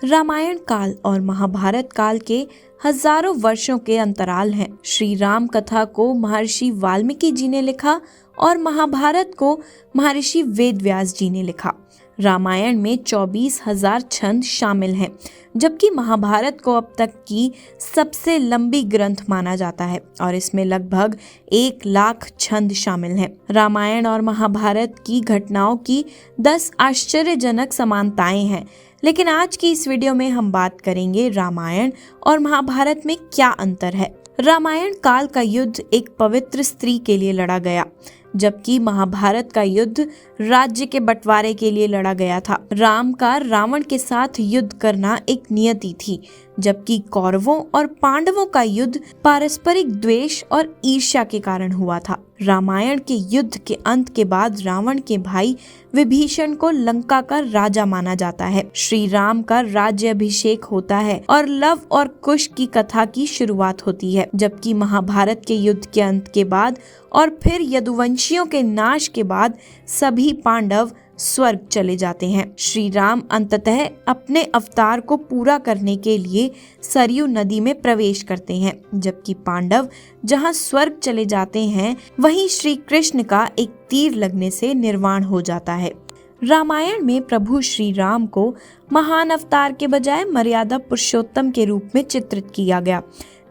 रामायण काल और महाभारत काल के हजारों वर्षों के अंतराल हैं। श्री राम कथा को महर्षि वाल्मीकि जी ने लिखा और महाभारत को महर्षि वेद व्यास जी ने लिखा। रामायण में 24,000 छंद शामिल हैं, जबकि महाभारत को अब तक की सबसे लंबी ग्रंथ माना जाता है और इसमें लगभग 1 लाख छंद शामिल हैं। रामायण और महाभारत की घटनाओं की 10 आश्चर्यजनक समानताएं हैं, लेकिन आज की इस वीडियो में हम बात करेंगे रामायण और महाभारत में क्या अंतर है। रामायण काल का युद्ध एक पवित्र स्त्री के लिए लड़ा गया, जबकि महाभारत का युद्ध राज्य के बंटवारे के लिए लड़ा गया था। राम का रावण के साथ युद्ध करना एक नियति थी, जबकि कौरवों और पांडवों का युद्ध पारस्परिक द्वेष और ईर्ष्या के कारण हुआ था। रामायण के युद्ध के अंत के बाद रावण के भाई विभीषण को लंका का राजा माना जाता है। श्री राम का राज्य अभिषेक होता है और लव और कुश की कथा की शुरुआत होती है, जबकि महाभारत के युद्ध के अंत के बाद और फिर यदुवंशियों के नाश के बाद सभी पांडव स्वर्ग चले जाते हैं। श्री राम अंततः अपने अवतार को पूरा करने के लिए सरयू नदी में प्रवेश करते हैं, जबकि पांडव जहां स्वर्ग चले जाते हैं वहीं श्री कृष्ण का एक तीर लगने से निर्वाण हो जाता है। रामायण में प्रभु श्री राम को महान अवतार के बजाय मर्यादा पुरुषोत्तम के रूप में चित्रित किया गया,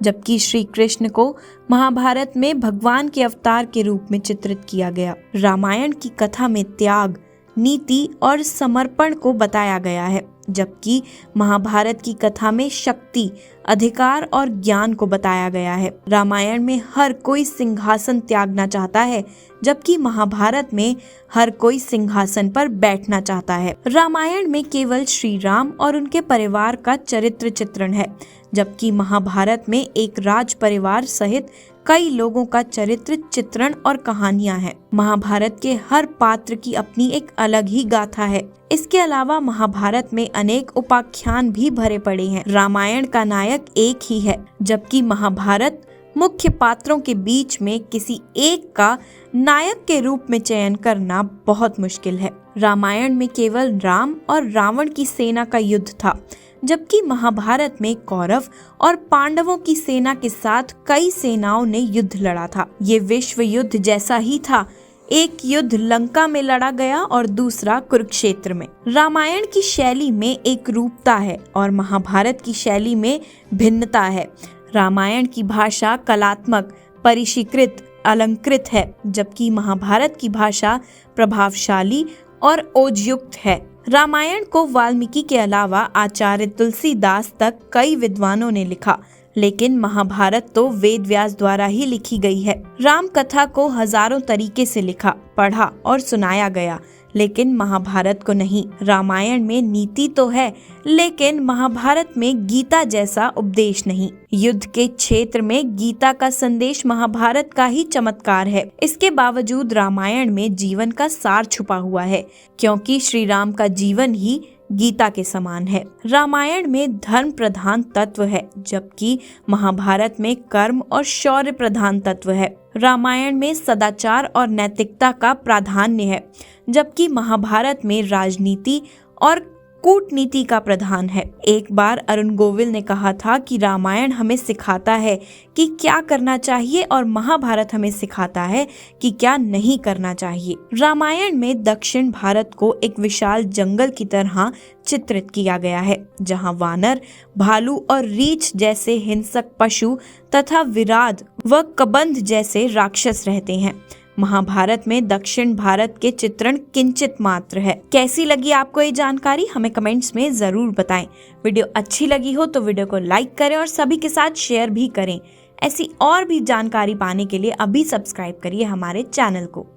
जबकि श्री कृष्ण को महाभारत में भगवान के अवतार के रूप में चित्रित किया गया। रामायण की कथा में त्याग, नीति और समर्पण को बताया गया है, जबकि महाभारत की कथा में शक्ति, अधिकार और ज्ञान को बताया गया है। रामायण में हर कोई सिंहासन त्यागना चाहता है, जबकि महाभारत में हर कोई सिंहासन पर बैठना चाहता है। रामायण में केवल श्री राम और उनके परिवार का चरित्र चित्रण है, जबकि महाभारत में एक राज परिवार सहित कई लोगों का चरित्र चित्रण और कहानियां हैं। महाभारत के हर पात्र की अपनी एक अलग ही गाथा है। इसके अलावा महाभारत में अनेक उपाख्यान भी भरे पड़े हैं। रामायण का नायक एक ही है, जबकि महाभारत मुख्य पात्रों के बीच में किसी एक का नायक के रूप में चयन करना बहुत मुश्किल है। रामायण में केवल राम और रावण की सेना का युद्ध था, जबकि महाभारत में कौरव और पांडवों की सेना के साथ कई सेनाओं ने युद्ध लड़ा था। ये विश्व युद्ध जैसा ही था। एक युद्ध लंका में लड़ा गया और दूसरा कुरुक्षेत्र में। रामायण की शैली में एक रूपता है और महाभारत की शैली में भिन्नता है। रामायण की भाषा कलात्मक, परिष्कृत, अलंकृत है, जबकि महाभारत की भाषा प्रभावशाली और ओजयुक्त है। रामायण को वाल्मीकि के अलावा आचार्य तुलसीदास तक कई विद्वानों ने लिखा, लेकिन महाभारत तो वेद व्यास द्वारा ही लिखी गई है। राम कथा को हजारों तरीके से लिखा, पढ़ा और सुनाया गया, लेकिन महाभारत को नहीं। रामायण में नीति तो है, लेकिन महाभारत में गीता जैसा उपदेश नहीं। युद्ध के क्षेत्र में गीता का संदेश महाभारत का ही चमत्कार है। इसके बावजूद रामायण में जीवन का सार छुपा हुआ है, क्योंकि श्री राम का जीवन ही गीता के समान है। रामायण में धर्म प्रधान तत्व है, जबकि महाभारत में कर्म और शौर्य प्रधान तत्व है। रामायण में सदाचार और नैतिकता का प्राधान्य है, जबकि महाभारत में राजनीति और कूटनीति का प्रधान है। एक बार अरुण गोविल ने कहा था कि रामायण हमें सिखाता है कि क्या करना चाहिए और महाभारत हमें सिखाता है कि क्या नहीं करना चाहिए। रामायण में दक्षिण भारत को एक विशाल जंगल की तरह चित्रित किया गया है, जहां वानर, भालू और रीछ जैसे हिंसक पशु तथा विराध व कबंध जैसे राक्षस रहते हैं। महाभारत में दक्षिण भारत के चित्रण किंचित मात्र है। कैसी लगी आपको ये जानकारी हमें कमेंट्स में जरूर बताएं। वीडियो अच्छी लगी हो तो वीडियो को लाइक करें और सभी के साथ शेयर भी करें। ऐसी और भी जानकारी पाने के लिए अभी सब्सक्राइब करिए हमारे चैनल को।